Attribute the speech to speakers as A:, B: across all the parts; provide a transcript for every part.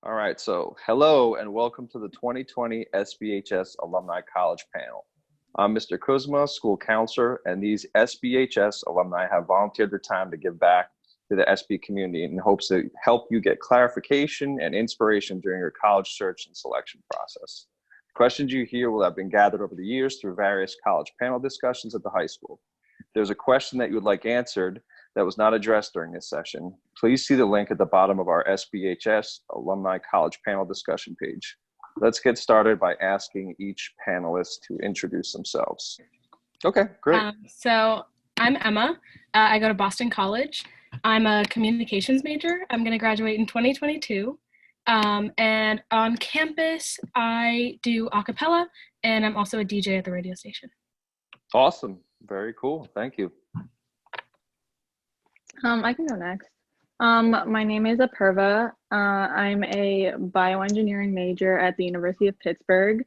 A: All right, so hello and welcome to the 2020 SBHS Alumni College Panel. I'm Mr. Kuzma, school counselor, and these SBHS alumni have volunteered their time to give back to the SB community in hopes to help you get clarification and inspiration during your college search and selection process. Questions you hear will have been gathered over the years through various college panel discussions at the high school. If there's a question that you would like answered that was not addressed during this session, please see the link at the bottom of our SBHS Alumni College Panel discussion page. Let's get started by asking each panelist to introduce themselves. Okay, great.
B: So I'm Emma. I go to Boston College. I'm a communications major. I'm going to graduate in 2022. And on campus, I do a cappella, and I'm also a DJ at the radio station.
A: Awesome. Very cool. Thank you.
C: I can go next. My name is Apurva. I'm a bioengineering major at the University of Pittsburgh.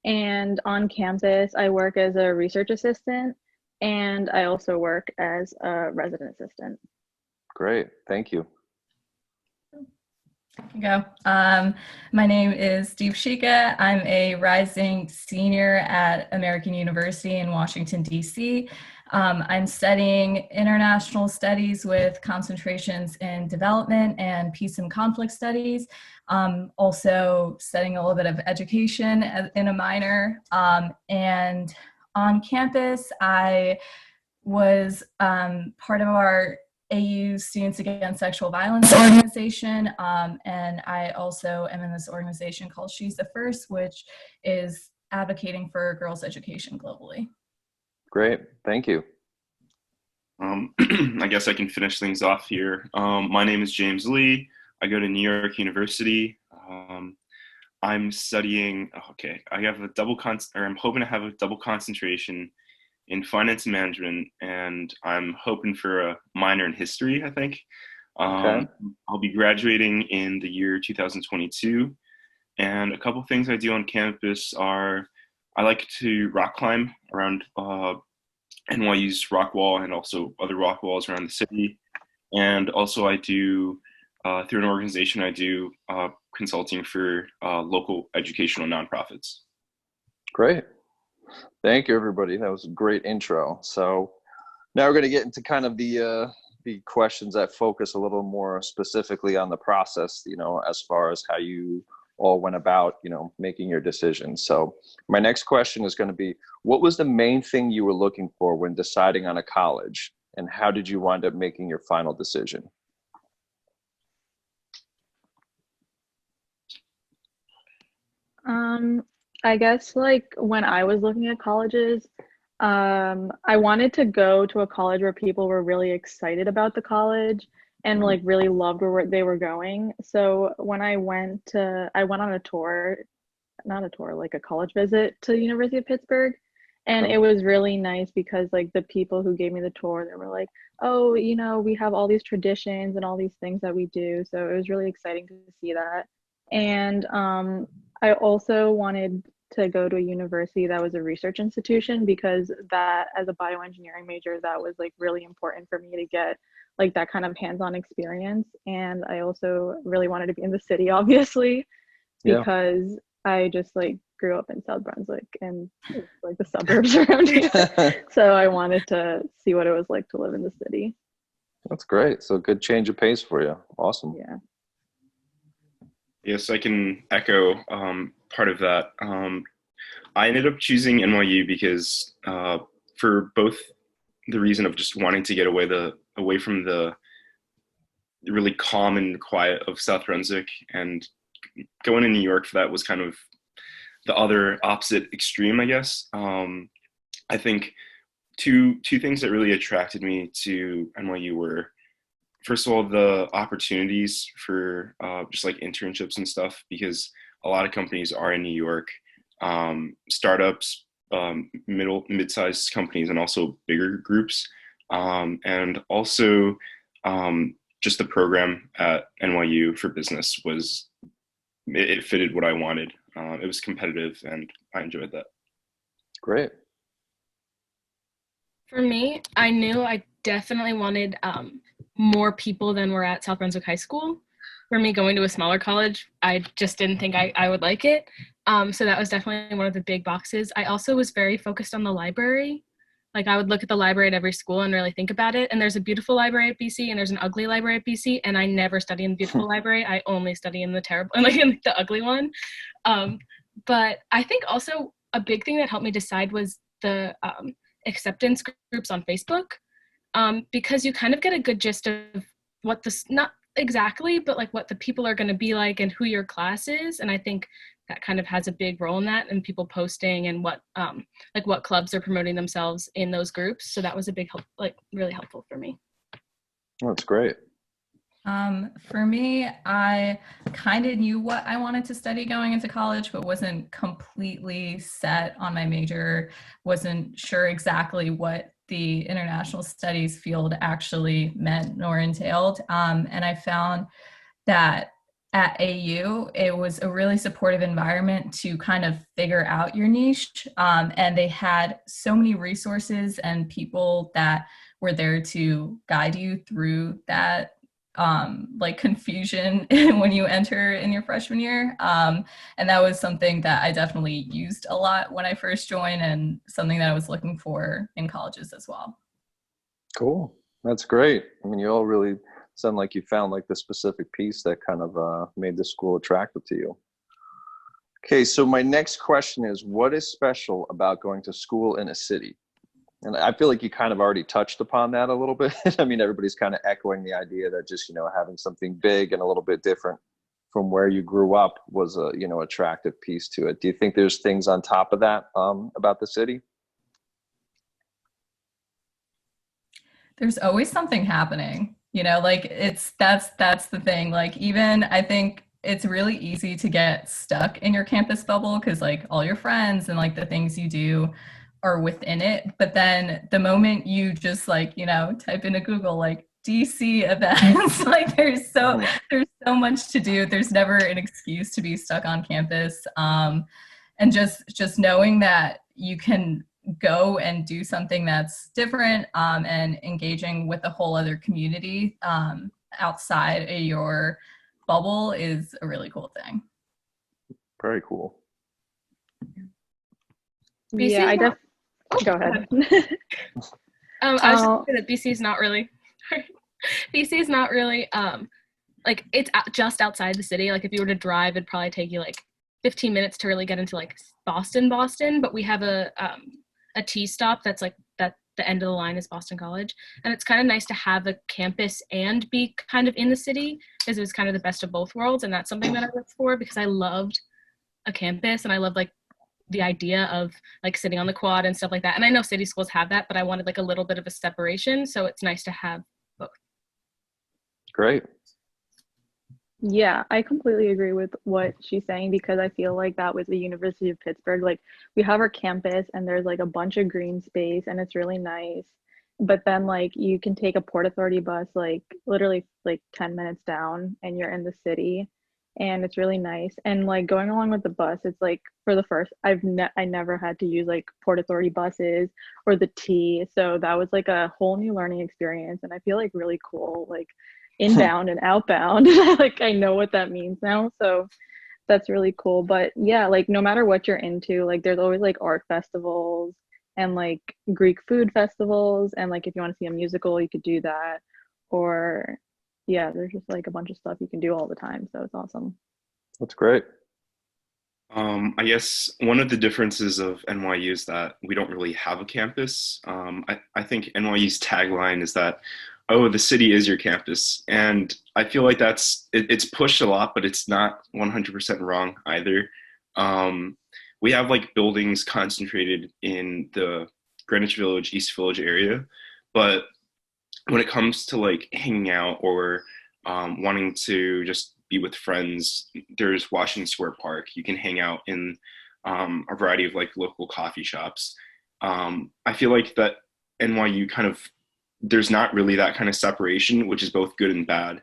C: And on campus, I work as a research assistant, and I also work as a resident assistant.
A: Great. Thank you.
D: Go. My name is Deepshika. I'm a rising senior at American University in Washington, D.C. I'm studying international studies with concentrations in development and peace and conflict studies. Also studying a little bit of education in a minor. And on campus, I was part of our AU Students Against Sexual Violence organization, and I also am in this organization called She's the First, which is advocating for girls' education globally.
A: Great, thank you.
E: I guess I can finish things off here. My name is James Lee. I go to New York University. I'm studying, I have a I'm hoping to have a double concentration in finance and management, and I'm hoping for a minor in history, I think.
A: Okay.
E: I'll be graduating in the year 2022, and a couple things I do on campus are I like to rock climb around NYU's rock wall and also other rock walls around the city, and also I do, through an organization, I do consulting for local educational nonprofits.
A: Great. Thank you, everybody. That was a great intro. So now we're going to get into kind of the questions that focus a little more specifically on the process, as far as how you all went about, making your decisions. So my next question is going to be, what was the main thing you were looking for when deciding on a college, and how did you wind up making your final decision?
C: I guess like when I was looking at colleges, I wanted to go to a college where people were really excited about the college and like really loved where they were going. So when I went on a tour, like a college visit to the University of Pittsburgh. And it was really nice because like the people who gave me the tour, they were like, oh, we have all these traditions and all these things that we do. So it was really exciting to see that. And I also wanted to go to a university that was a research institution, because that, as a bioengineering major, that was like really important for me to get like that kind of hands-on experience. And I also really wanted to be in the city, obviously, because I just like grew up in South Brunswick and like the suburbs around here. So I wanted to see what it was like to live in the city.
A: That's great. So good change of pace for you. Awesome.
C: Yeah.
E: Yes, I can echo part of that. I ended up choosing NYU because for both the reason of just wanting to get away from the really calm and quiet of South Brunswick, and going to New York for that was kind of the other opposite extreme, I guess. I think two things that really attracted me to NYU were, first of all, the opportunities for just like internships and stuff, because a lot of companies are in New York, startups, mid-sized companies, and also bigger groups. And also just the program at NYU for business it fitted what I wanted. It was competitive and I enjoyed that.
A: Great.
B: For me, I knew I definitely wanted more people than were at South Brunswick High School. for me going to a smaller college, I just didn't think I would like it. So that was definitely one of the big boxes. I also was very focused on the library. Like I would look at the library at every school and really think about it. And there's a beautiful library at BC and there's an ugly library at BC. And I never study in the beautiful library. I only study in the terrible, like in the ugly one. But I think also a big thing that helped me decide was the acceptance groups on Facebook, because you kind of get a good gist of what this, not exactly, but like what the people are going to be like and who your class is. And I think that kind of has a big role in that, and people posting and what like what clubs are promoting themselves in those groups. So that was a big help, like really helpful for me.
A: That's great.
D: For me, I kind of knew what I wanted to study going into college, but wasn't completely set on my major, wasn't sure exactly what the international studies field actually meant nor entailed. And I found that at AU, it was a really supportive environment to kind of figure out your niche. And they had so many resources and people that were there to guide you through that like confusion when you enter in your freshman year. And that was something that I definitely used a lot when I first joined, and something that I was looking for in colleges as well.
A: Cool. That's great. I mean, you all really sound like you found like the specific piece that kind of made the school attractive to you. Okay, so my next question is, what is special about going to school in a city? And I feel like you kind of already touched upon that a little bit. I mean, everybody's kind of echoing the idea that just, having something big and a little bit different from where you grew up was a, attractive piece to it. Do you think there's things on top of that about the city?
D: There's always something happening, like that's the thing. Like, even I think it's really easy to get stuck in your campus bubble because like all your friends and like the things you do are within it. But then the moment you just like, type into Google, like DC events, like there's so much to do. There's never an excuse to be stuck on campus. And just knowing that you can go and do something that's different and engaging with a whole other community outside of your bubble is a really cool thing.
A: Very cool.
C: Yeah, go ahead.
B: I was just gonna say that BC is not really like it's just outside the city. Like if you were to drive, it'd probably take you like 15 minutes to really get into like Boston, but we have a T stop that's like that the end of the line is Boston College, and it's kind of nice to have a campus and be kind of in the city, because it was kind of the best of both worlds. And that's something that I looked for, because I loved a campus and I loved like the idea of like sitting on the quad and stuff like that. And I know city schools have that, but I wanted like a little bit of a separation, so it's nice to have both.
A: Great.
C: Yeah, I completely agree with what she's saying, because I feel like that with the University of Pittsburgh, like we have our campus and there's like a bunch of green space and it's really nice. But then like you can take a Port Authority bus like literally like 10 minutes down and you're in the city, and it's really nice. And like going along with the bus, it's like for the first, I never had to use like Port Authority buses or the T. So that was like a whole new learning experience, and I feel like really cool, like inbound and outbound. Like I know what that means now, so that's really cool. But yeah, like no matter what you're into, like there's always like art festivals and like Greek food festivals, and like if you want to see a musical, you could do that. Or yeah, there's just like a bunch of stuff you can do all the time, so it's awesome.
A: That's great.
E: I guess one of the differences of NYU is that we don't really have a campus. I think NYU's tagline is that, oh, the city is your campus. And I feel like it's pushed a lot, but it's not 100% wrong either. We have like buildings concentrated in the Greenwich Village, East Village area. But when it comes to like hanging out or wanting to just be with friends, there's Washington Square Park. You can hang out in a variety of like local coffee shops. I feel like that NYU there's not really that kind of separation, which is both good and bad,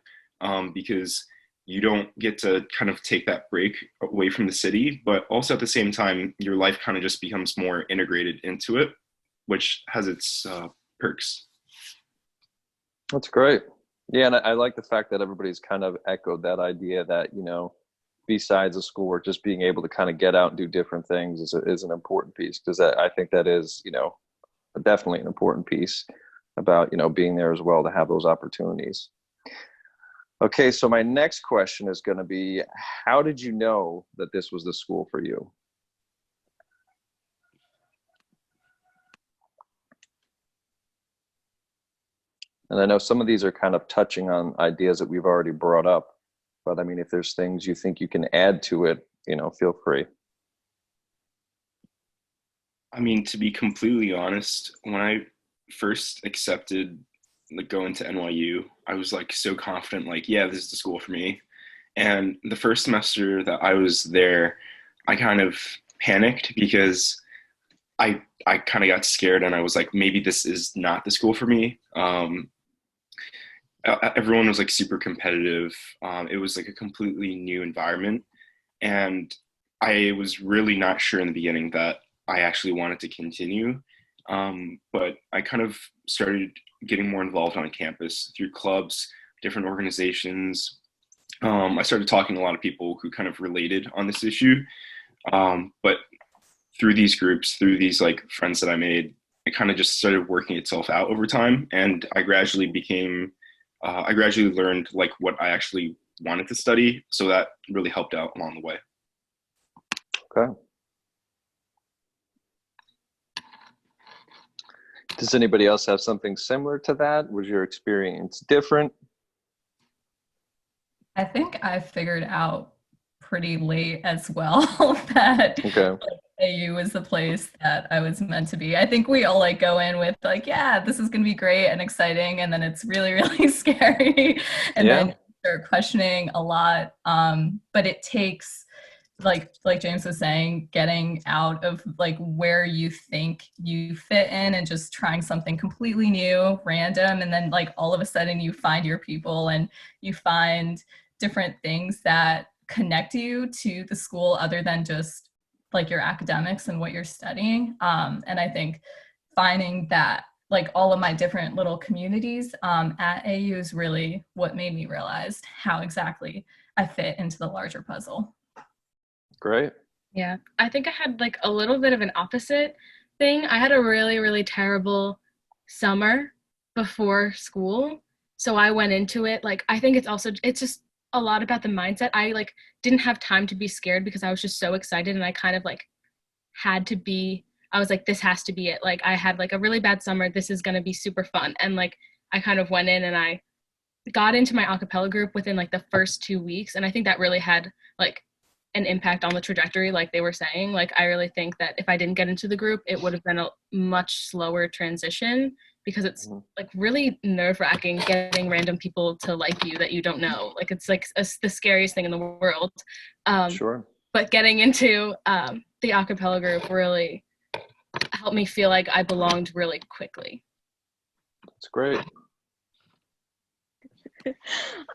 E: because you don't get to kind of take that break away from the city, but also at the same time, your life kind of just becomes more integrated into it, which has its perks.
A: That's great. Yeah, and I like the fact that everybody's kind of echoed that idea that, besides the schoolwork, just being able to kind of get out and do different things is an important piece, because I think that is, definitely an important piece about, being there as well to have those opportunities. Okay, so my next question is going to be, how did you know that this was the school for you? And I know some of these are kind of touching on ideas that we've already brought up, but I mean, if there's things you think you can add to it, feel free.
E: I mean, to be completely honest, when I first accepted going to NYU, I was like so confident, like, yeah, this is the school for me. And the first semester that I was there, I kind of panicked because I kind of got scared, and I was like, maybe this is not the school for me. Everyone was like super competitive. It was like a completely new environment, and I was really not sure in the beginning that I actually wanted to continue. But I kind of started getting more involved on campus through clubs, different organizations. I started talking to a lot of people who kind of related on this issue. But through these groups, through these like friends that I made, it kind of just started working itself out over time. And I gradually learned like what I actually wanted to study. So that really helped out along the way.
A: Okay. Does anybody else have something similar to that? Was your experience different?
D: I think I figured out pretty late as well that AU was the place that I was meant to be. I think we all like go in with like, yeah, this is going to be great and exciting. And then it's really, really scary. And then you start questioning a lot. But it takes, like James was saying, getting out of like where you think you fit in and just trying something completely new, random. And then like all of a sudden you find your people and you find different things that connect you to the school other than just like your academics and what you're studying. And I think finding that like all of my different little communities at AU is really what made me realize how exactly I fit into the larger puzzle.
A: Great.
B: Yeah, I think I had like a little bit of an opposite thing. I had a really, really terrible summer before school. So I went into it, like, I think it's just a lot about the mindset. I like didn't have time to be scared because I was just so excited, and I kind of like had to be, I was like, this has to be it. Like I had like a really bad summer. This is going to be super fun. And like, I kind of went in and I got into my a cappella group within like the first 2 weeks. And I think that really had like an impact on the trajectory, like they were saying. Like I really think that if I didn't get into the group, it would have been a much slower transition, because it's like really nerve-wracking getting random people to like you that you don't know. Like it's like the scariest thing in the world.
A: Sure.
B: But getting into the a cappella group really helped me feel like I belonged really quickly.
A: That's great.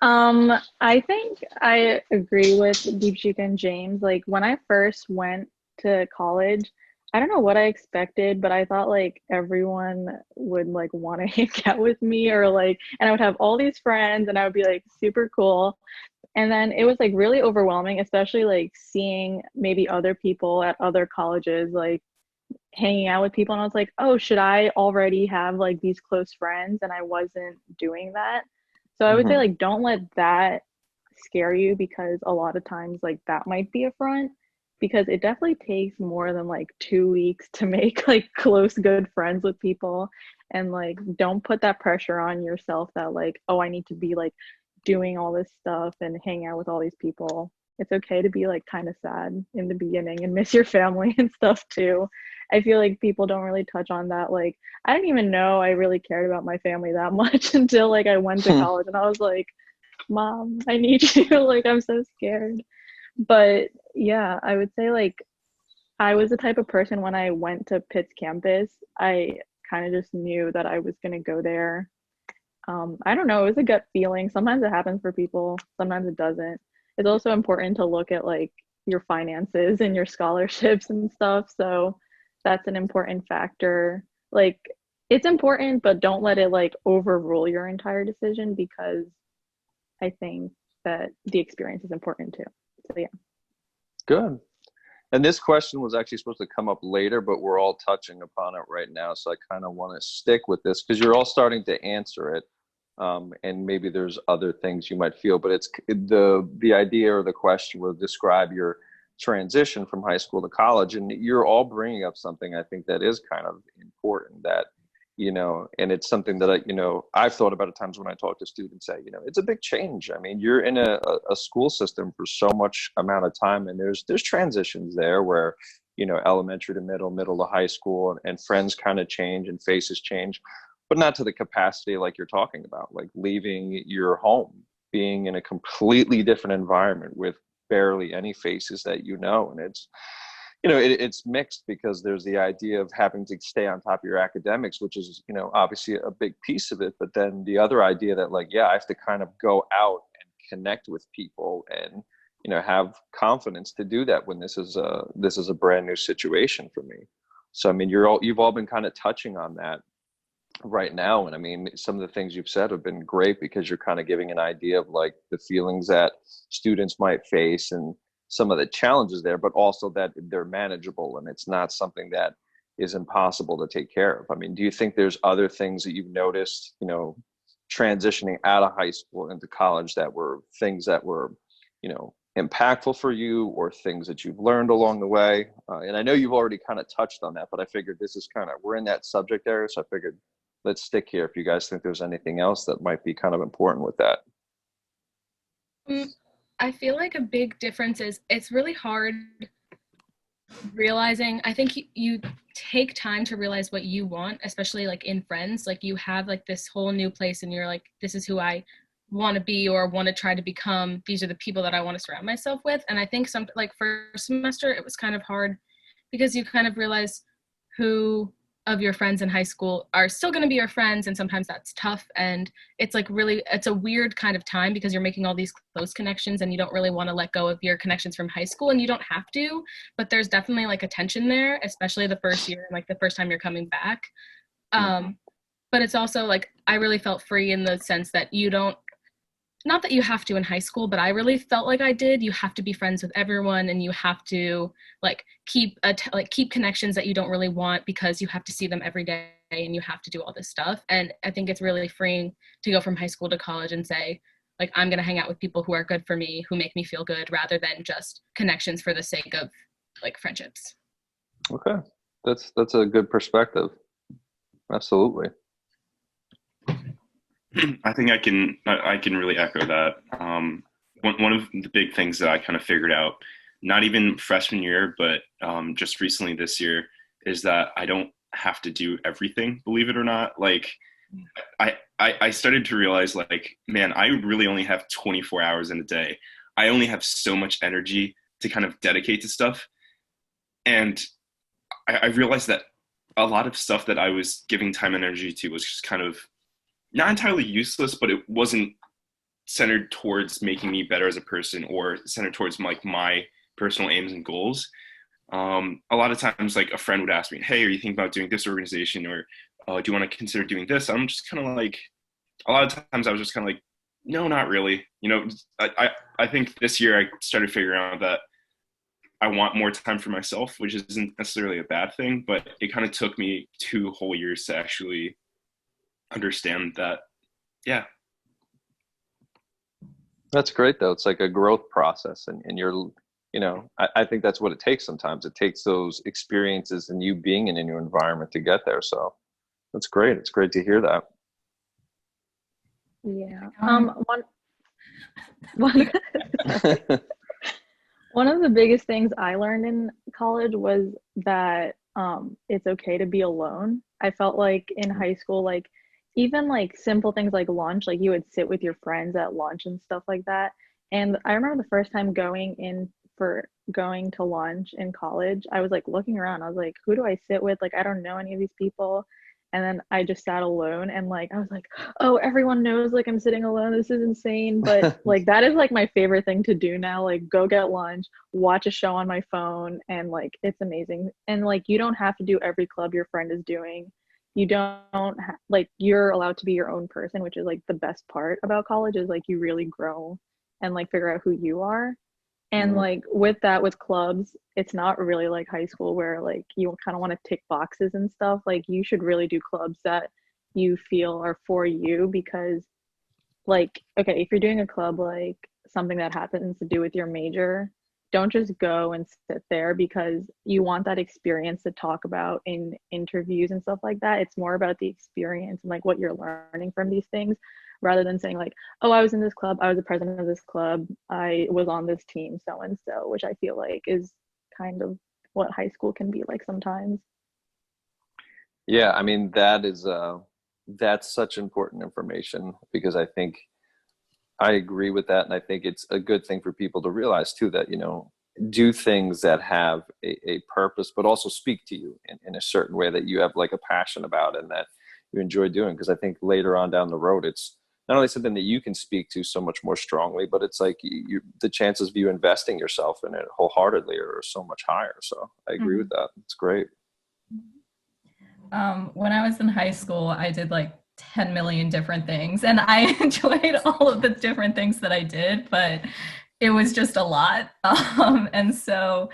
C: I think I agree with Deepshika and James. Like when I first went to college, I don't know what I expected, but I thought like everyone would like want to hang out with me, or like, and I would have all these friends and I would be like super cool. And then it was like really overwhelming, especially like seeing maybe other people at other colleges like hanging out with people, and I was like, oh, should I already have like these close friends? And I wasn't doing that. So I would say like don't let that scare you, because a lot of times like that might be a front, because it definitely takes more than like 2 weeks to make like close good friends with people. And like don't put that pressure on yourself that like, oh, I need to be like doing all this stuff and hang out with all these people. It's okay to be like kind of sad in the beginning and miss your family and stuff too. I feel like people don't really touch on that. Like I didn't even know I really cared about my family that much until like I went to college, and I was like, Mom, I need you. Like I'm so scared. But yeah, I would say like I was the type of person, when I went to Pitt's campus, I kind of just knew that I was going to go there. I don't know, it was a gut feeling. Sometimes it happens for people, sometimes it doesn't. It's also important to look at like your finances and your scholarships and stuff. So that's an important factor. Like it's important, but don't let it like overrule your entire decision, because I think that the experience is important too. So yeah.
A: Good. And this question was actually supposed to come up later, but we're all touching upon it right now. So I kind of want to stick with this because you're all starting to answer it. And maybe there's other things you might feel, but it's the idea or the question will describe your transition from high school to college. And you're all bringing up something I think that is kind of important, that, and it's something that I've thought about at times when I talk to students, say, it's a big change. I mean, you're in a school system for so much amount of time, and there's transitions there where, elementary to middle to high school, and friends kind of change and faces change, but not to the capacity like you're talking about, like leaving your home, being in a completely different environment with barely any faces that and it's mixed, because there's the idea of having to stay on top of your academics, which is obviously a big piece of it, but then the other idea that I have to kind of go out and connect with people and have confidence to do that when this is a brand new situation for me. So I mean, you've all been kind of touching on that right now, and I mean, some of the things you've said have been great, because you're kind of giving an idea of like the feelings that students might face and some of the challenges there, but also that they're manageable and it's not something that is impossible to take care of. I mean, do you think there's other things that you've noticed, transitioning out of high school into college, that were things that were, impactful for you, or things that you've learned along the way? And I know you've already kind of touched on that, but I figured this is we're in that subject area, so I figured let's stick here if you guys think there's anything else that might be kind of important with that.
B: I feel like a big difference is it's really hard realizing. I think you take time to realize what you want, especially like in friends. Like you have like this whole new place and you're like, this is who I want to be or want to try to become. These are the people that I want to surround myself with. And I think first semester, it was kind of hard because you kind of realize who of your friends in high school are still going to be your friends, and sometimes that's tough, and it's a weird kind of time because you're making all these close connections and you don't really want to let go of your connections from high school, and you don't have to, but there's definitely like a tension there, especially the first year, like the first time you're coming back. But it's also like I really felt free in the sense that not that you have to in high school, but I really felt like I did. You have to be friends with everyone, and you have to keep connections that you don't really want because you have to see them every day and you have to do all this stuff. And I think it's really freeing to go from high school to college and say, like, I'm going to hang out with people who are good for me, who make me feel good, rather than just connections for the sake of like friendships. Okay.
A: That's a good perspective. Absolutely.
E: I think I can really echo that. One of the big things that I kind of figured out, not even freshman year, but just recently this year, is that I don't have to do everything, believe it or not. Like I started to realize, like, man, I really only have 24 hours in a day. I only have so much energy to kind of dedicate to stuff. And I realized that a lot of stuff that I was giving time and energy to was just kind of not entirely useless, but it wasn't centered towards making me better as a person or centered towards like my personal aims and goals. A lot of times, like, a friend would ask me, hey, are you thinking about doing this organization, or do you want to consider doing this? I'm just kind of like, a lot of times I was just kind of like, no, not really. I think this year I started figuring out that I want more time for myself, which isn't necessarily a bad thing, but it kind of took me 2 whole years to actually understand that. Yeah,
A: that's great though. It's like a growth process, and you're I think that's what it takes. Sometimes it takes those experiences and you being in a new environment to get there. So that's great. It's great to hear that.
C: Yeah. One of the biggest things I learned in college was that it's okay to be alone. I felt like in high school, like even like simple things like lunch, like you would sit with your friends at lunch and stuff like that. And I remember the first time going to lunch in college, I was like looking around. I was like, who do I sit with? Like, I don't know any of these people. And then I just sat alone, and like I was like, oh, everyone knows like I'm sitting alone. This is insane. But like that is like my favorite thing to do now. Like go get lunch, watch a show on my phone, and like it's amazing. And like you don't have to do every club your friend is doing. you don't like, you're allowed to be your own person, which is like the best part about college, is like you really grow and like figure out who you are. And like with that, with clubs, it's not really like high school where like you kind of want to tick boxes and stuff. Like you should really do clubs that you feel are for you, because like, okay, if you're doing a club, like something that happens to do with your major, don't just go and sit there, because you want that experience to talk about in interviews and stuff like that. It's more about the experience and like what you're learning from these things, rather than saying like, oh, I was in this club, I was the president of this club, I was on this team, so and so, which I feel like is kind of what high school can be like sometimes.
A: Yeah, I mean, that's such important information, because I think I agree with that. And I think it's a good thing for people to realize too, that, do things that have a purpose, but also speak to you in a certain way that you have like a passion about and that you enjoy doing. Because I think later on down the road, it's not only something that you can speak to so much more strongly, but it's like the chances of you investing yourself in it wholeheartedly are so much higher. So I agree with that. It's great.
D: When I was in high school, I did like 10 million different things, and I enjoyed all of the different things that I did, but it was just a lot. And so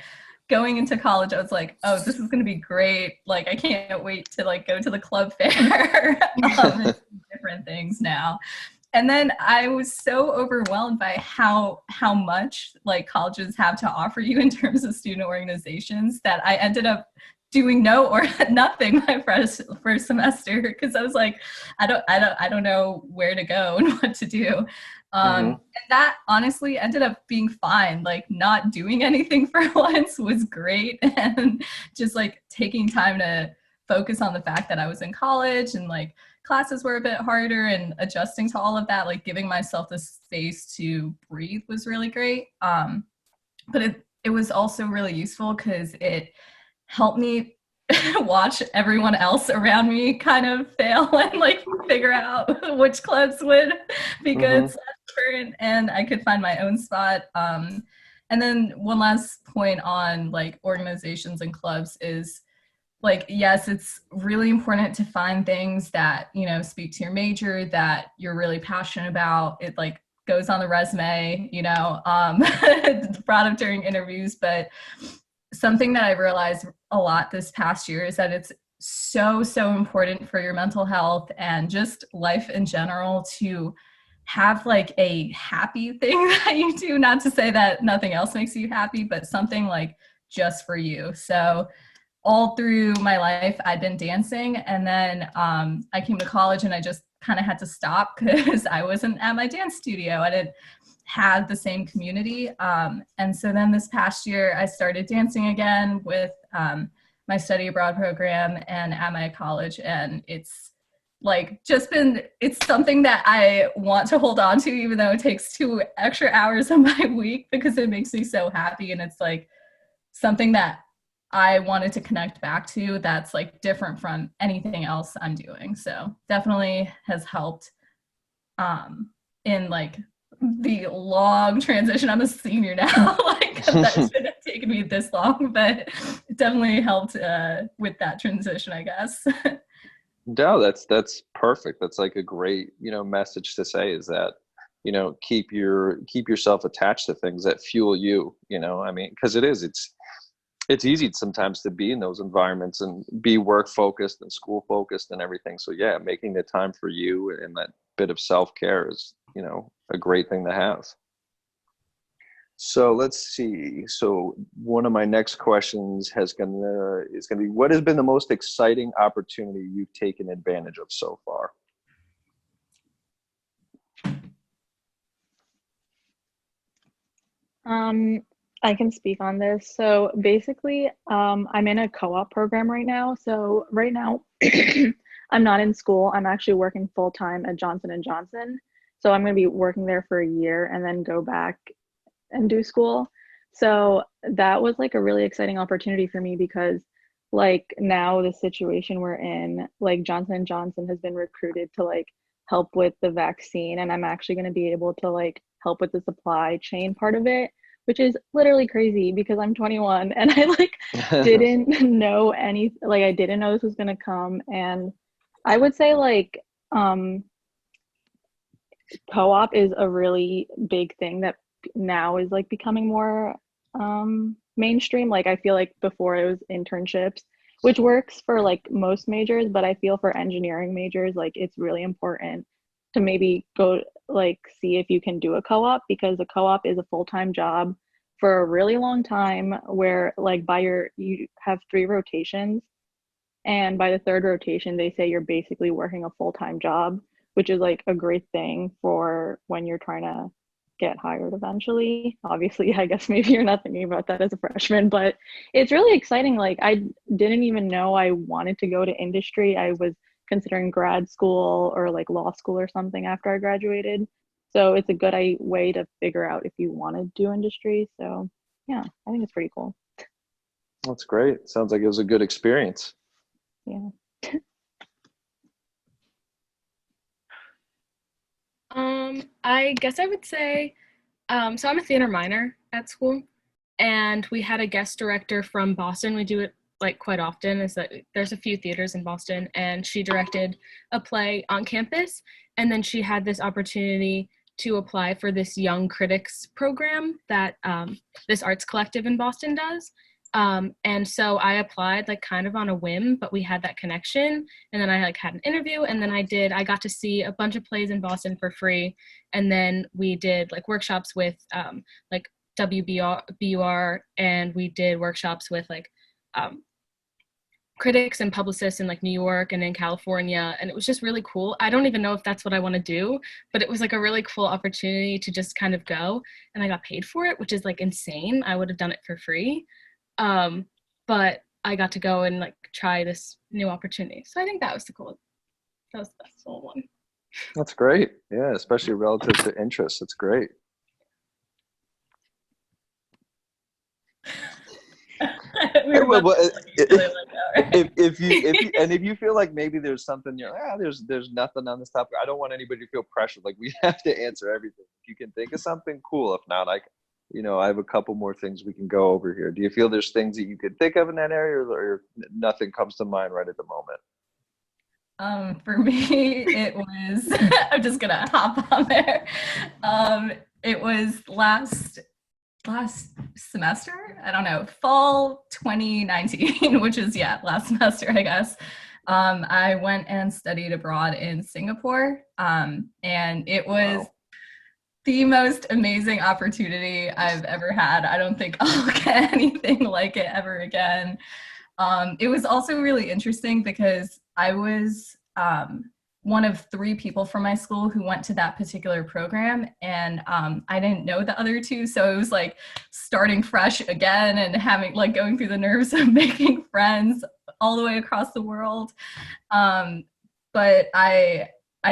D: going into college, I was like, oh, this is going to be great. Like, I can't wait to like go to the club fair and different things now. And then I was so overwhelmed by how much like colleges have to offer you in terms of student organizations that I ended up doing no or nothing my first semester, because I was like, I don't know where to go and what to do. And that honestly ended up being fine. Like not doing anything for once was great, and just like taking time to focus on the fact that I was in college and like classes were a bit harder, and adjusting to all of that, like giving myself the space to breathe was really great. But it was also really useful because it helped me watch everyone else around me kind of fail and like figure out which clubs would be good and I could find my own spot. And then one last point on like organizations and clubs is like, yes, it's really important to find things that, speak to your major, that you're really passionate about. It like goes on the resume, brought up during interviews. But something that I've realized a lot this past year is that it's so important for your mental health and just life in general to have like a happy thing that you do. Not to say that nothing else makes you happy, but something like just for you. So all through my life, I'd been dancing, and then I came to college and I just kind of had to stop because I wasn't at my dance studio. I didn't have the same community. And so then this past year, I started dancing again with my study abroad program and at my college. And it's like it's something that I want to hold on to, even though it takes 2 extra hours of my week, because it makes me so happy. And it's like something that I wanted to connect back to that's like different from anything else I'm doing. So definitely has helped in like the long transition. I'm a senior now, like that shouldn't have taken me this long, but it definitely helped with that transition, I guess.
A: No, that's perfect. That's like a great, message to say, is that, keep yourself attached to things that fuel you, I mean, because it's easy sometimes to be in those environments and be work focused and school focused and everything. So yeah, making the time for you and that bit of self-care is, a great thing to have. So let's see. So one of my next questions is going to be, what has been the most exciting opportunity you've taken advantage of so far?
C: I can speak on this. So basically, I'm in a co-op program right now. So right now, I'm not in school. I'm actually working full-time at Johnson & Johnson. So I'm going to be working there for a year and then go back and do school. So that was like a really exciting opportunity for me, because like now the situation we're in, like Johnson & Johnson has been recruited to like help with the vaccine, and I'm actually going to be able to like help with the supply chain part of it, which is literally crazy because I'm 21 and I like didn't know I didn't know this was going to come. And I would say like co-op is a really big thing that now is like becoming more mainstream. Like I feel like before it was internships, which works for like most majors, but I feel for engineering majors, like it's really important to maybe go like see if you can do a co-op, because a co-op is a full-time job for a really long time, where like you have 3 rotations, and by the 3rd rotation they say you're basically working a full-time job, which is like a great thing for when you're trying to get hired eventually. Obviously, I guess maybe you're not thinking about that as a freshman, but it's really exciting. Like I didn't even know I wanted to go to industry. I was considering grad school or like law school or something after I graduated. So it's a good way to figure out if you want to do industry. So yeah, I think it's pretty cool.
A: That's great. Sounds like it was a good experience.
C: Yeah.
B: I guess I would say, so I'm a theater minor at school, and we had a guest director from Boston. We do it like quite often, is that there's a few theaters in Boston, and she directed a play on campus, and then she had this opportunity to apply for this Young Critics program that this arts collective in Boston does. And so I applied like kind of on a whim, but we had that connection, and then I like had an interview, and then I got to see a bunch of plays in Boston for free. And then we did like workshops with like WBUR, and we did workshops with like critics and publicists in like New York and in California, and it was just really cool. I don't even know if that's what I want to do, but it was like a really cool opportunity to just kind of go, and I got paid for it, which is like insane. I would have done it for free. But I got to go and like try this new opportunity. So I think that was the best one.
A: That's great. Yeah, especially relative to interests. It's great. If you feel like maybe there's something there's nothing on this topic, I don't want anybody to feel pressured. Like we have to answer everything. If you can think of something, cool. If not, I have a couple more things we can go over here. Do you feel there's things that you could think of in that area, or nothing comes to mind right at the moment?
D: For me, it was, I'm just gonna hop on there. It was last semester, I don't know, fall 2019, which is, last semester, I guess. I went and studied abroad in Singapore, and it was the most amazing opportunity I've ever had. I don't think I'll get anything like it ever again. It was also really interesting because I was one of 3 people from my school who went to that particular program, and I didn't know the other 2, so it was like starting fresh again and having like going through the nerves of making friends all the way across the world. But I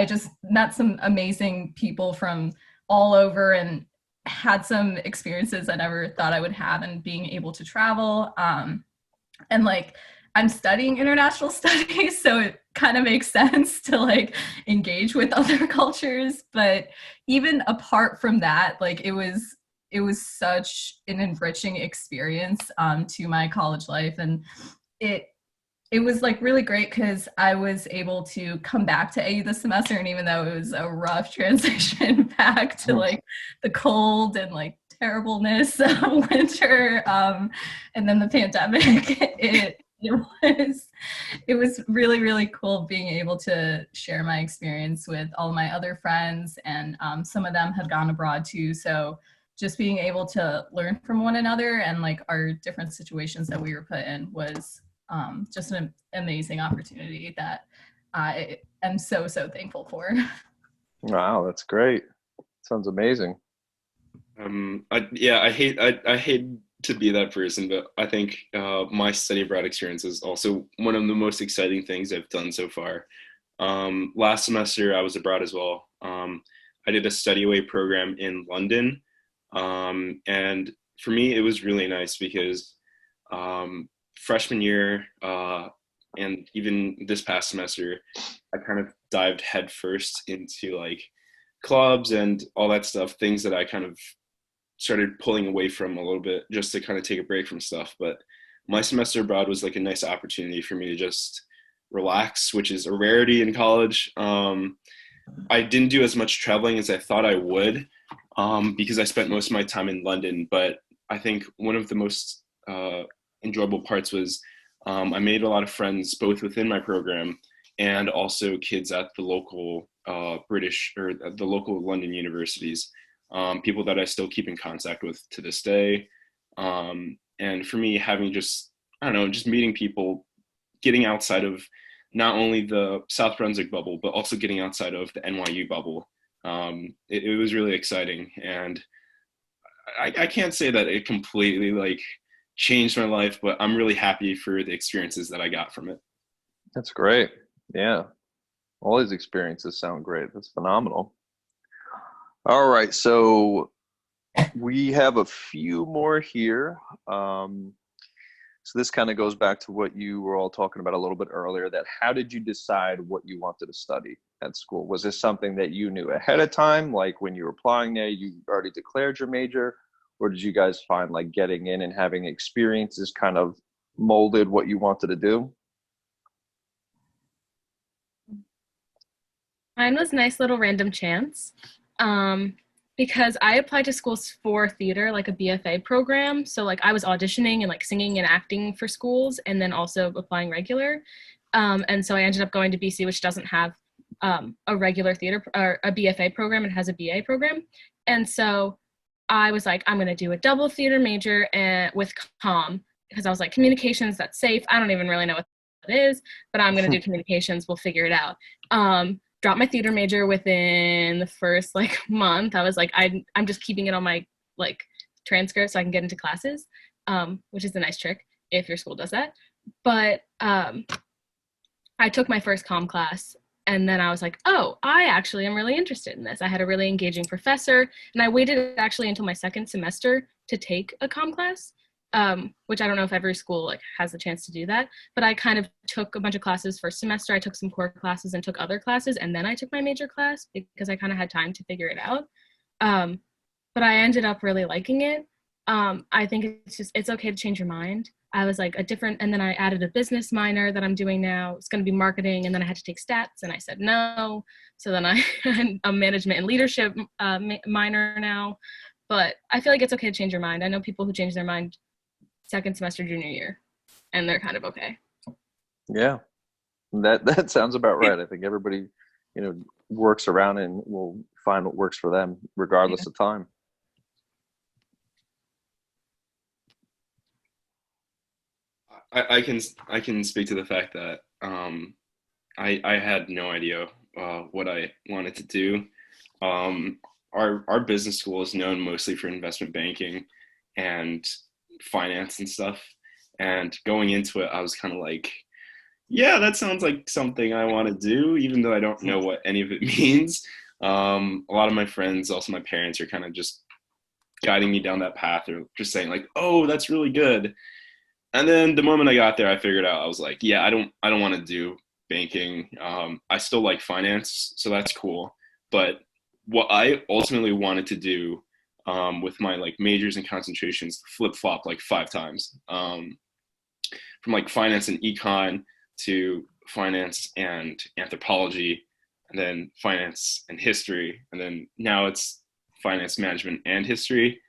D: just met some amazing people from all over and had some experiences I never thought I would have, and being able to travel. And like, I'm studying international studies, so it kind of makes sense to like engage with other cultures. But even apart from that, like it was such an enriching experience to my college life. And it was like really great because I was able to come back to AU this semester, and even though it was a rough transition back to like the cold and like terribleness of winter, and then the pandemic, it was really, really cool being able to share my experience with all my other friends, and some of them had gone abroad too. So just being able to learn from one another and like our different situations that we were put in was just an amazing opportunity that I am so thankful for.
A: Wow, that's great. Sounds amazing.
E: I hate to be that person, but I think my study abroad experience is also one of the most exciting things I've done so far. Last semester I was abroad as well. I did a study away program in London, and for me it was really nice because freshman year and even this past semester, I kind of dived headfirst into like clubs and all that stuff, things that I kind of started pulling away from a little bit just to kind of take a break from stuff. But my semester abroad was like a nice opportunity for me to just relax, which is a rarity in college. I didn't do as much traveling as I thought I would, because I spent most of my time in London. But I think one of the most enjoyable parts was I made a lot of friends both within my program and also kids at the local British or the local London universities, people that I still keep in contact with to this day. And for me, having just, I don't know, just meeting people, getting outside of not only the South Brunswick bubble, but also getting outside of the NYU bubble. It was really exciting. And I can't say that it completely like changed my life, but I'm really happy for the experiences that I got from it.
A: That's great. Yeah. All these experiences sound great. That's phenomenal. All right. So we have a few more here. So this kind of goes back to what you were all talking about a little bit earlier, that how did you decide what you wanted to study at school? Was this something that you knew ahead of time? Like when you were applying there, you already declared your major? Or did you guys find like getting in and having experiences kind of molded what you wanted to do?
B: Mine was nice little random chance. Because I applied to schools for theater, like a BFA program. So like I was auditioning and like singing and acting for schools and then also applying regular. And so I ended up going to BC, which doesn't have a regular theater or a BFA program. It has a BA program. And so I was like, I'm going to do a double theater major with comm, because I was like, communications, that's safe. I don't even really know what it is, but I'm going to do communications. We'll figure it out. Dropped my theater major within the first like month. I was like, I'm just keeping it on my like transcript so I can get into classes, which is a nice trick if your school does that. But I took my first comm class, and then I was like, oh, I actually am really interested in this. I had a really engaging professor, and I waited actually until my second semester to take a comm class, which I don't know if every school like has the chance to do that, but I kind of took a bunch of classes first semester. I took some core classes and took other classes, and then I took my major class because I kind of had time to figure it out. But I ended up really liking it. I think it's okay to change your mind. I was like and then I added a business minor that I'm doing now. It's going to be marketing, and then I had to take stats, and I said no. So then I had a management and leadership minor now. But I feel like it's okay to change your mind. I know people who change their mind second semester junior year, and they're kind of okay.
A: Yeah, that sounds about right. I think everybody, works around and will find what works for them regardless of time.
E: I can speak to the fact that I had no idea what I wanted to do. Our business school is known mostly for investment banking and finance and stuff. And going into it, I was kind of like, yeah, that sounds like something I want to do, even though I don't know what any of it means. A lot of my friends, also my parents, are kind of just guiding me down that path, or just saying like, oh, that's really good. And then the moment I got there, I figured out, I was like, yeah, I don't want to do banking. I still like finance, so that's cool. But what I ultimately wanted to do with my like majors and concentrations flip-flop like 5 times, from like finance and econ to finance and anthropology, and then finance and history, and then now it's finance management and history.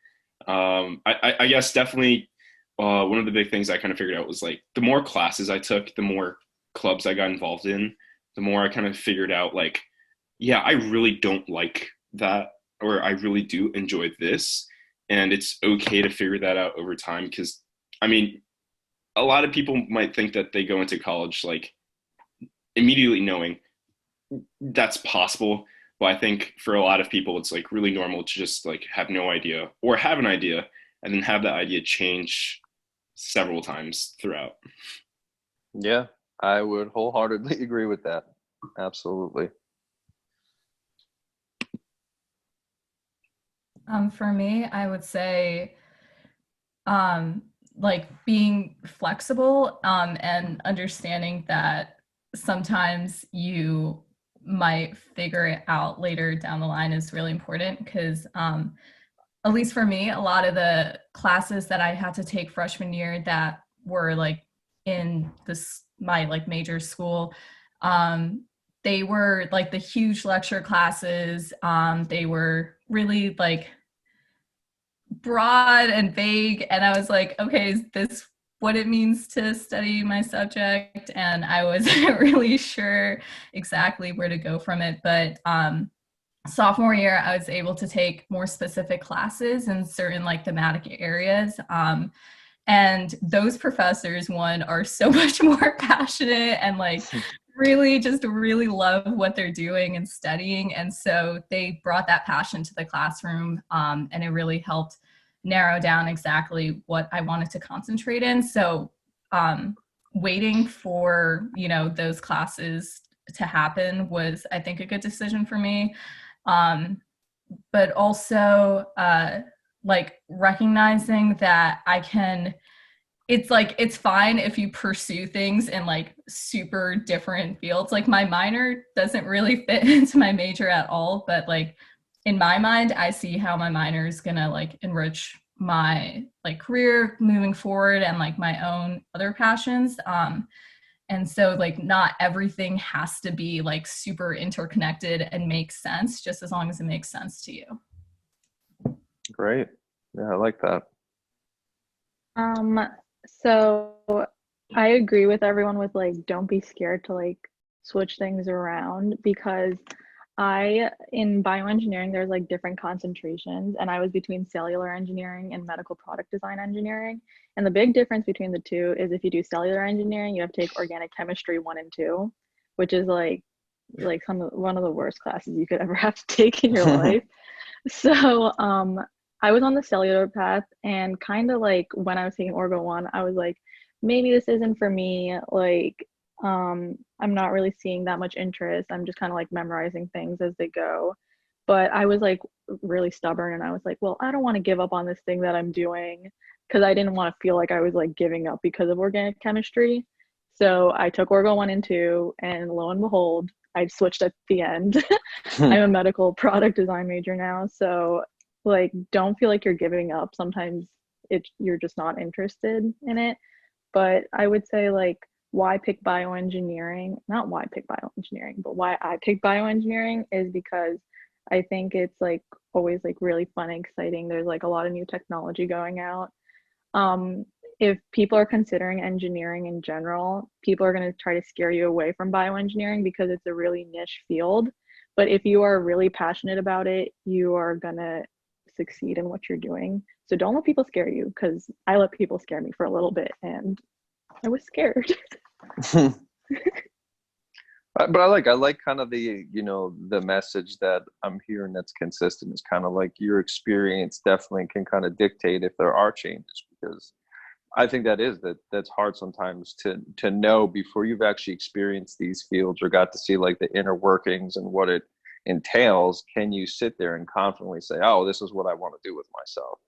E: I guess definitely one of the big things I kind of figured out was like the more classes I took, the more clubs I got involved in, the more I kind of figured out like, yeah, I really don't like that, or I really do enjoy this. And it's okay to figure that out over time. Because I mean, a lot of people might think that they go into college like immediately knowing that's possible. But I think for a lot of people, it's like really normal to just like have no idea, or have an idea and then have that idea change several times throughout.
A: Yeah, I would wholeheartedly agree with that. Absolutely.
D: For me, I would say like being flexible and understanding that sometimes you might figure it out later down the line is really important, because at least for me, a lot of the classes that I had to take freshman year that were like in this my like major school, they were like the huge lecture classes. They were really like broad and vague, and I was like, okay, is this what it means to study my subject? And I wasn't really sure exactly where to go from it. But sophomore year, I was able to take more specific classes in certain like thematic areas. And those professors, one, are so much more passionate and like really just really love what they're doing and studying. And so they brought that passion to the classroom, and it really helped narrow down exactly what I wanted to concentrate in. So waiting for, you know, those classes to happen was, I think, a good decision for me. But also like recognizing that it's fine if you pursue things in like super different fields. Like my minor doesn't really fit into my major at all, but like in my mind, I see how my minor is gonna like enrich my like career moving forward and like my own other passions. And so like not everything has to be like super interconnected and make sense, just as long as it makes sense to you.
A: Great. Yeah, I like that.
C: So I agree with everyone with like, don't be scared to like switch things around, because in bioengineering, there's like different concentrations, and I was between cellular engineering and medical product design engineering. And the big difference between the two is if you do cellular engineering, you have to take organic chemistry 1 and 2, which is like one of the worst classes you could ever have to take in your life. So I was on the cellular path, and kind of like when I was taking Orgo 1, I was like, maybe this isn't for me. Like, I'm not really seeing that much interest. I'm just kind of like memorizing things as they go. But I was like really stubborn, and I was like, well, I don't want to give up on this thing that I'm doing, because I didn't want to feel like I was like giving up because of organic chemistry. So I took Orgo 1 and 2, and lo and behold, I switched at the end. I'm a medical product design major now. So like, don't feel like you're giving up. Sometimes you're just not interested in it. But I would say like, why pick bioengineering? Not why pick bioengineering, but why I pick bioengineering is because I think it's like always like really fun and exciting. There's like a lot of new technology going out. If people are considering engineering in general, people are going to try to scare you away from bioengineering because it's a really niche field. But if you are really passionate about it, you are going to succeed in what you're doing. So don't let people scare you, because I let people scare me for a little bit and I was scared.
A: But I like kind of the, you know, the message that I'm hearing that's consistent is kind of like your experience definitely can kind of dictate if there are changes, because I think that's hard sometimes to know before you've actually experienced these fields or got to see like the inner workings and what it entails. Can you sit there and confidently say, oh, this is what I want to do with myself?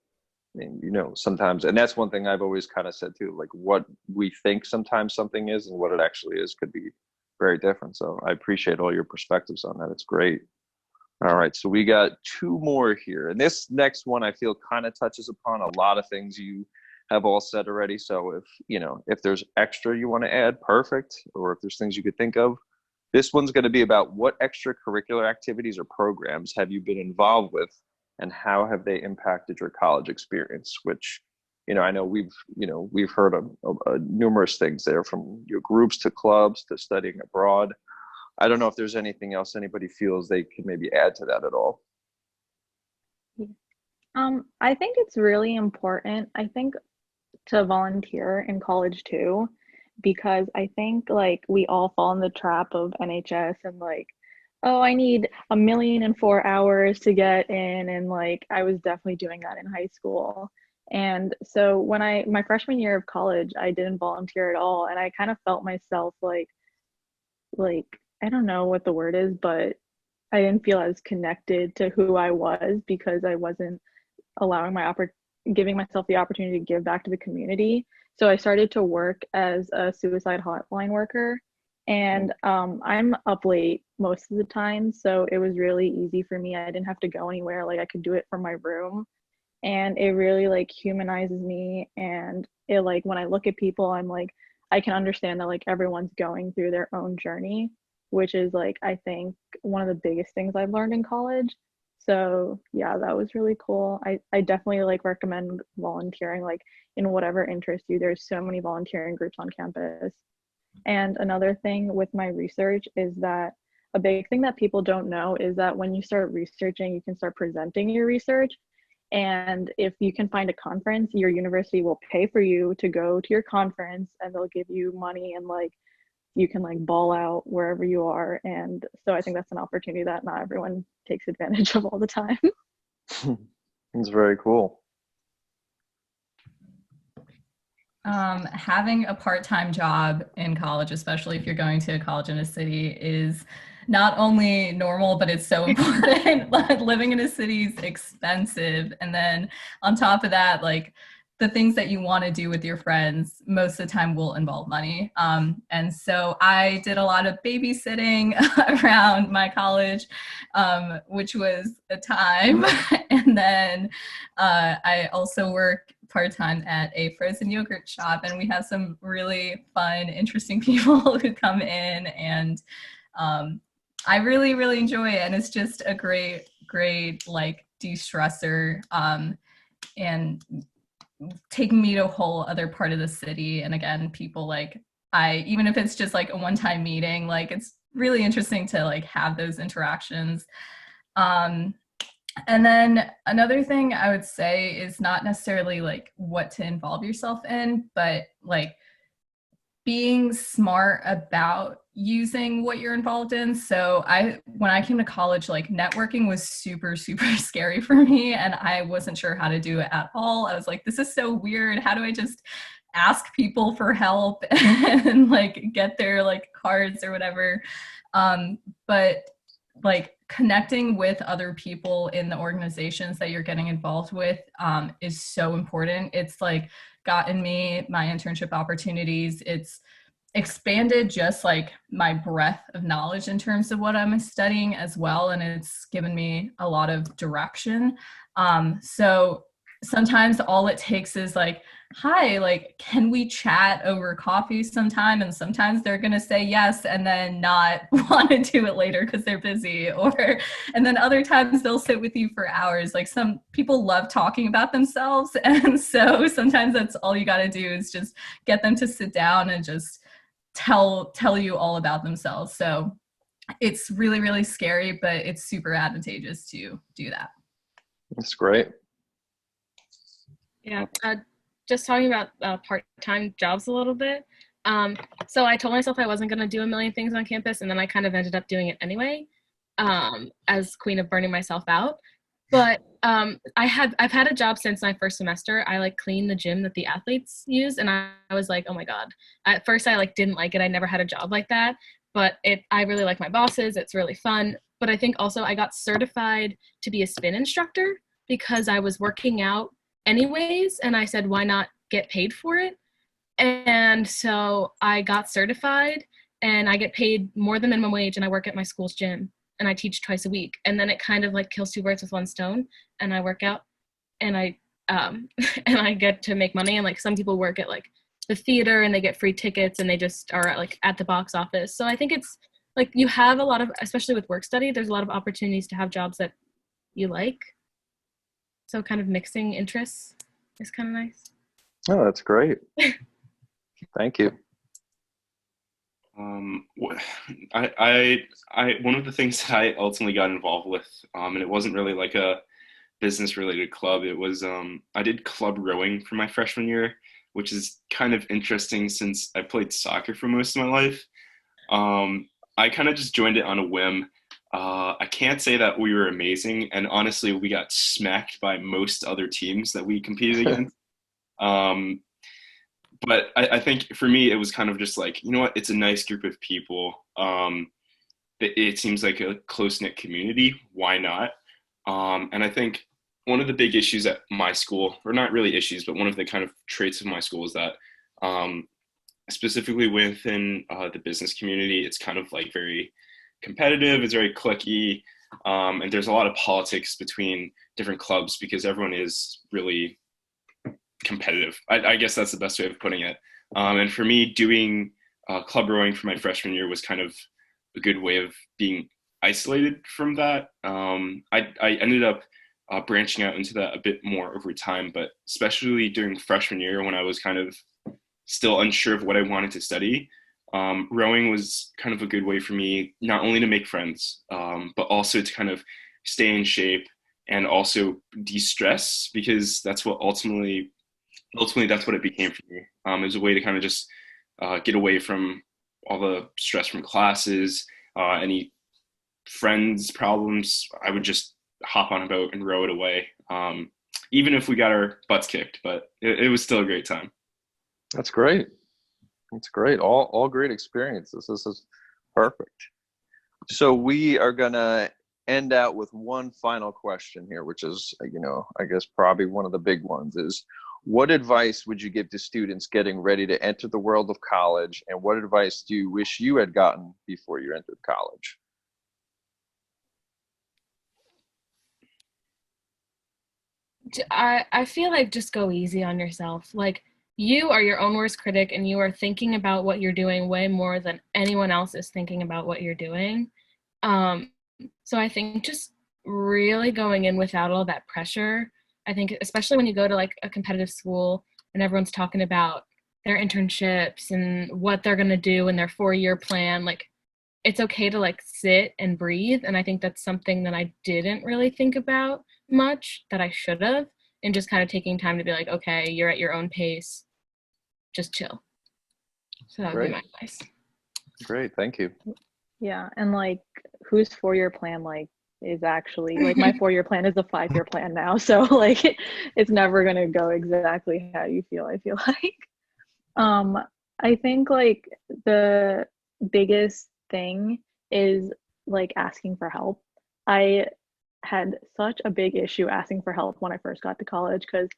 A: I mean, you know, sometimes, and that's one thing I've always kind of said too, like what we think sometimes something is and what it actually is could be very different. So I appreciate all your perspectives on that. It's great. All right, so we got 2 more here. And this next one I feel kind of touches upon a lot of things you have all said already. So if there's extra you want to add, perfect. Or if there's things you could think of. This one's going to be about what extracurricular activities or programs have you been involved with, and how have they impacted your college experience? Which, you know, I know we've heard of numerous things there, from your groups to clubs to studying abroad. I don't know if there's anything else anybody feels they can maybe add to that at all.
C: I think it's really important, I think, to volunteer in college too, because I think like we all fall in the trap of NHS and like, oh, I need 1,000,004 hours to get in. And like, I was definitely doing that in high school. And so when my freshman year of college, I didn't volunteer at all. And I kind of felt myself like, I don't know what the word is, but I didn't feel as connected to who I was, because I wasn't giving myself the opportunity to give back to the community. So I started to work as a suicide hotline worker. And I'm up late most of the time, so it was really easy for me. I didn't have to go anywhere. Like, I could do it from my room, and it really like humanizes me. And it, like, when I look at people, I'm like, I can understand that like everyone's going through their own journey, which is like I think one of the biggest things I've learned in college. So yeah, that was really cool. I definitely like recommend volunteering like in whatever interests you. There's so many volunteering groups on campus. And another thing with my research is that a big thing that people don't know is that when you start researching, you can start presenting your research. And if you can find a conference, your university will pay for you to go to your conference and they'll give you money and like you can like ball out wherever you are. And so I think that's an opportunity that not everyone takes advantage of all the time.
A: It's very cool.
D: Having a part-time job in college, especially if you're going to a college in a city, is not only normal, but it's so important. Like, living in a city is expensive. And then on top of that, like the things that you want to do with your friends most of the time will involve money. And so I did a lot of babysitting around my college, which was a time. And then I also work part-time at a frozen yogurt shop, and we have some really fun, interesting people who come in, and I really, really enjoy it. And it's just a great like de-stressor, and taking me to a whole other part of the city. And again, people like even if it's just like a one-time meeting, like it's really interesting to like have those interactions. And then another thing I would say is not necessarily like what to involve yourself in, but like being smart about using what you're involved in. So when I came to college, like networking was super, super scary for me, and I wasn't sure how to do it at all. I was like, this is so weird. How do I just ask people for help and like get their like cards or whatever? But like connecting with other people in the organizations that you're getting involved with is so important. It's like gotten me my internship opportunities. It's expanded just like my breadth of knowledge in terms of what I'm studying as well. And it's given me a lot of direction. So sometimes all it takes is like, hi, like, can we chat over coffee sometime? And sometimes they're going to say yes and then not want to do it later because they're busy. And then other times they'll sit with you for hours. Like, some people love talking about themselves. And so sometimes that's all you got to do is just get them to sit down and just tell you all about themselves. So it's really, really scary, but it's super advantageous to do that.
A: That's great.
B: Yeah. Just talking about part-time jobs a little bit. So I told myself I wasn't going to do a million things on campus, and then I kind of ended up doing it anyway, as queen of burning myself out. But I've had a job since my first semester. I like clean the gym that the athletes use, and I was like, oh my God. At first I like didn't like it. I never had a job like that, but I really like my bosses. It's really fun. But I think also I got certified to be a spin instructor because I was working out anyways, and I said, why not get paid for it? And so I got certified, and I get paid more than minimum wage, and I work at my school's gym, and I teach twice a week. And then it kind of like kills two birds with one stone, and I work out, and I and I get to make money. And like some people work at like the theater and they get free tickets and they just are like at the box office. So I think it's like you have a lot of, especially with work study, there's a lot of opportunities to have jobs that you like. So kind of mixing interests is kind of nice.
A: Oh, that's great. Thank you.
E: I one of the things that I ultimately got involved with, and it wasn't really like a business related club. It was I did club rowing for my freshman year, which is kind of interesting since I played soccer for most of my life. I kind of just joined it on a whim. I can't say that we were amazing, and honestly, we got smacked by most other teams that we competed against. But I think for me, it was kind of just like, you know what, it's a nice group of people. It seems like a close-knit community. Why not? And I think one of the big issues at my school, or not really issues, but one of the kind of traits of my school is that specifically within the business community, it's kind of like very competitive, it's very cliquey, and there's a lot of politics between different clubs because everyone is really competitive. I guess that's the best way of putting it. And for me, doing club rowing for my freshman year was kind of a good way of being isolated from that. I ended up branching out into that a bit more over time, but especially during freshman year when I was kind of still unsure of what I wanted to study, rowing was kind of a good way for me not only to make friends, but also to kind of stay in shape and also de-stress, because that's what ultimately that's what it became for me. It was a way to kind of just get away from all the stress from classes, any friends problems. I would just hop on a boat and row it away, even if we got our butts kicked, but it was still a great time.
A: That's great. That's great. All great experiences. This is perfect. So we are gonna end out with one final question here, which is, I guess probably one of the big ones is, what advice would you give to students getting ready to enter the world of college, and what advice do you wish you had gotten before you entered college?
B: I feel like just go easy on yourself. Like, you are your own worst critic, and you are thinking about what you're doing way more than anyone else is thinking about what you're doing. So I think just really going in without all that pressure. I think especially when you go to like a competitive school and everyone's talking about their internships and what they're going to do in their 4-year plan, like, it's okay to like sit and breathe. And I think that's something that I didn't really think about much that I should have, and just kind of taking time to be like, okay, you're at your own pace, just chill. So that would be my advice.
A: Great, thank you.
C: Yeah, and like, whose 4-year plan like is actually like, my 4-year plan is a 5-year plan now, so like it's never gonna go exactly how you feel, I feel like. I think like the biggest thing is like asking for help. I had such a big issue asking for help when I first got to college, because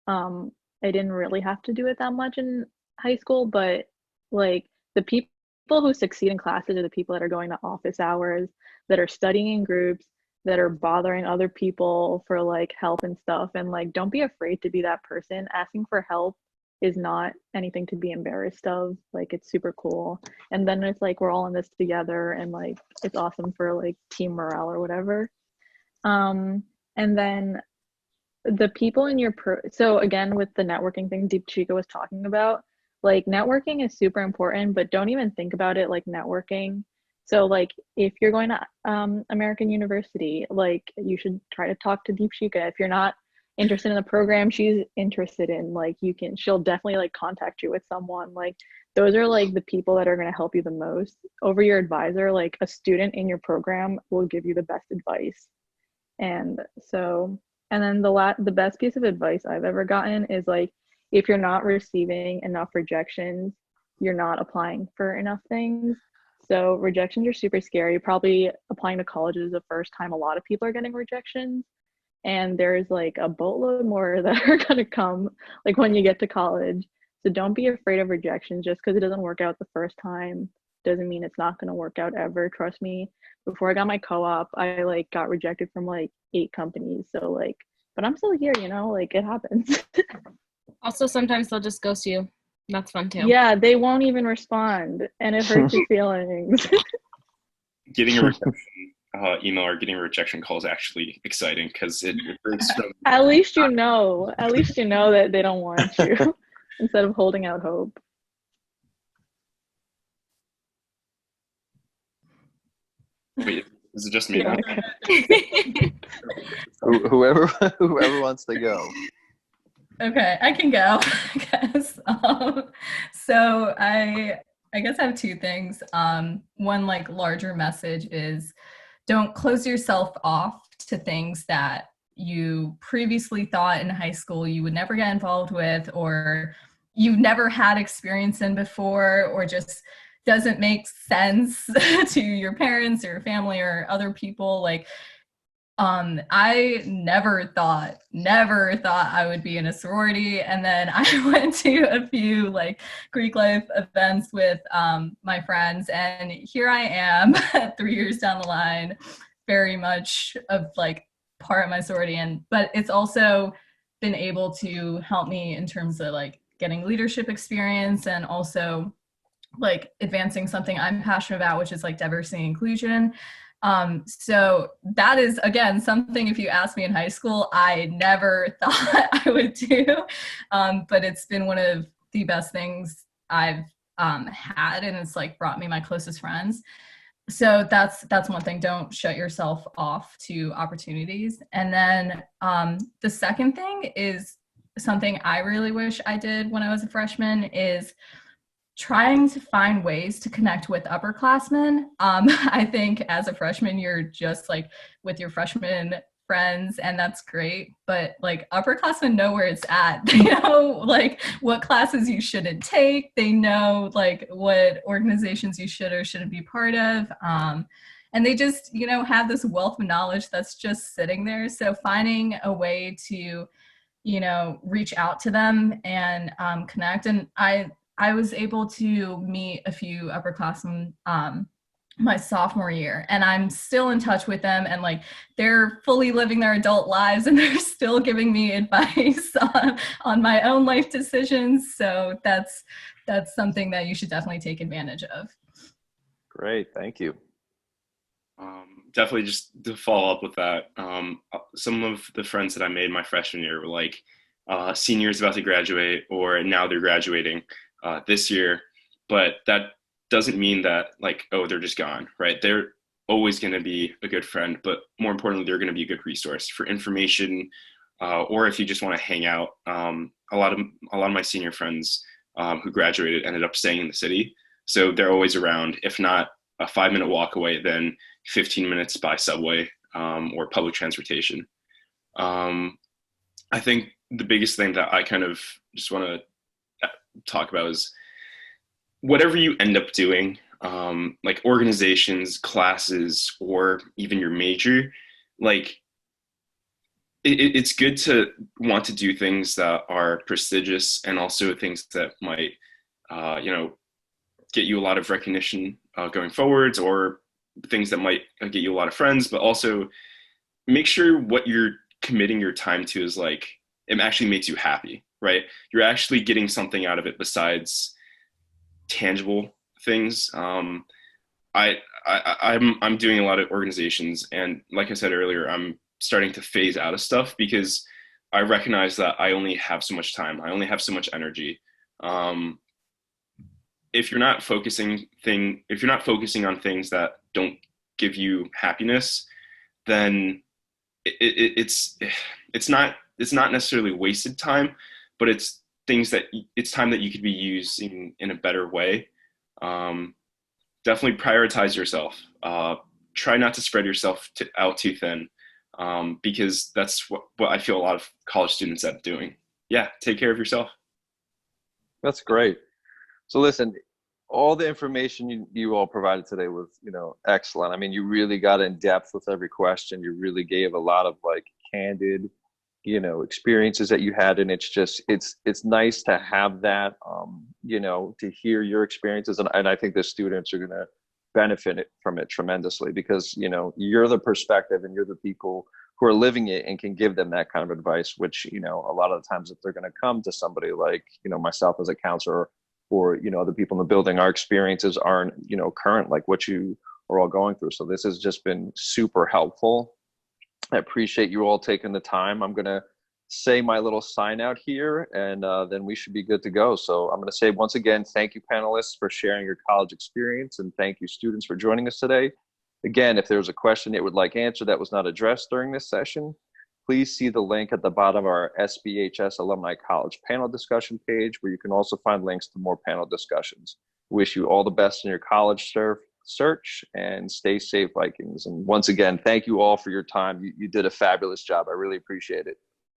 C: I didn't really have to do it that much in high school, but like the people who succeed in classes are the people that are going to office hours, that are studying in groups, that are bothering other people for like help and stuff. And like, don't be afraid to be that person. Asking for help is not anything to be embarrassed of. Like, it's super cool. And then it's like, we're all in this together, and like, it's awesome for like team morale or whatever. And then the people in your so again, with the networking thing Deepshika was talking about, like, networking is super important, but don't even think about it like networking. So like, if you're going to American University, like, you should try to talk to Deepshika. If you're not interested in the program she's interested in, like, she'll definitely like contact you with someone. Like, those are like the people that are going to help you the most over your advisor. Like, a student in your program will give you the best advice. And then the best piece of advice I've ever gotten is like, if you're not receiving enough rejections, you're not applying for enough things. So rejections are super scary. Probably applying to college is the first time a lot of people are getting rejections. And there's like a boatload more that are going to come like when you get to college. So don't be afraid of rejection. Just because it doesn't work out the first time doesn't mean it's not going to work out ever. Trust me, before I got my co-op, I like got rejected from like 8 companies. So like, but I'm still here, like, it happens.
B: Also, sometimes they'll just ghost you. That's fun too.
C: Yeah, they won't even respond, and it hurts your feelings.
E: Getting a rejection email or getting a rejection call is actually exciting, because it hurts.
C: At least you know that they don't want you instead of holding out hope.
E: Wait, is it just me now?
A: Whoever wants to go.
D: Okay, I can go, I guess. So I guess I have 2 things. One like larger message is, don't close yourself off to things that you previously thought in high school you would never get involved with, or you've never had experience in before, or just doesn't make sense to your parents or family or other people. Like, I never thought I would be in a sorority. And then I went to a few like Greek life events with my friends, and here I am 3 years down the line, very much of like part of my sorority. But it's also been able to help me in terms of like getting leadership experience and also like advancing something I'm passionate about, which is like diversity and inclusion. So that is, again, something, if you asked me in high school, I never thought I would do. But it's been one of the best things I've had, and it's like brought me my closest friends. So that's one thing. Don't shut yourself off to opportunities. And then the second thing is something I really wish I did when I was a freshman, is trying to find ways to connect with upperclassmen. I think as a freshman, you're just like with your freshman friends, and that's great. But like upperclassmen know where it's at. They know like what classes you shouldn't take. They know like what organizations you should or shouldn't be part of. And they just, you know, have this wealth of knowledge that's just sitting there. So finding a way to, you know, reach out to them and connect. And I was able to meet a few upperclassmen my sophomore year, and I'm still in touch with them, and like they're fully living their adult lives, and they're still giving me advice on my own life decisions. So that's something that you should definitely take advantage of.
A: Great, thank you.
E: Definitely, just to follow up with that, some of the friends that I made my freshman year were like seniors about to graduate, or now they're graduating this year, but that doesn't mean that like, oh, they're just gone, right? They're always going to be a good friend, but more importantly, they're going to be a good resource for information, or if you just want to hang out. A lot of my senior friends who graduated ended up staying in the city, so they're always around. If not a 5-minute walk away, then 15 minutes by subway or public transportation. I think the biggest thing that I kind of just want to talk about is whatever you end up doing, like organizations, classes, or even your major, like it's good to want to do things that are prestigious, and also things that might, you know, get you a lot of recognition going forwards, or things that might get you a lot of friends, but also make sure what you're committing your time to is like, it actually makes you happy, right? You're actually getting something out of it besides tangible things. I'm doing a lot of organizations, and like I said earlier, I'm starting to phase out of stuff because I recognize that I only have so much time. I only have so much energy. If you're not focusing on things that don't give you happiness, then it's not necessarily wasted time, but it's time that you could be using in a better way. Definitely prioritize yourself. Try not to spread yourself out too thin, because that's what I feel a lot of college students end up doing. Yeah, take care of yourself.
A: That's great. So listen, all the information you all provided today was, you know, excellent. I mean, you really got in depth with every question. You really gave a lot of like candid, you know, experiences that you had, and it's just it's nice to have that, you know, to hear your experiences, and I think the students are going to benefit from it tremendously, because, you know, you're the perspective and you're the people who are living it and can give them that kind of advice, which, you know, a lot of the times if they're going to come to somebody like, you know, myself as a counselor, or, you know, other people in the building, our experiences aren't, you know, current like what you are all going through. So this has just been super helpful. I appreciate you all taking the time. I'm going to say my little sign out here, and then we should be good to go. So I'm going to say once again, thank you panelists for sharing your college experience, and thank you students for joining us today. Again, if there's a question that would like answered that was not addressed during this session, please see the link at the bottom of our SBHS Alumni College panel discussion page, where you can also find links to more panel discussions. Wish you all the best in your college search, and stay safe, Vikings. And once again, thank you all for your time. You did a fabulous job. I really appreciate it.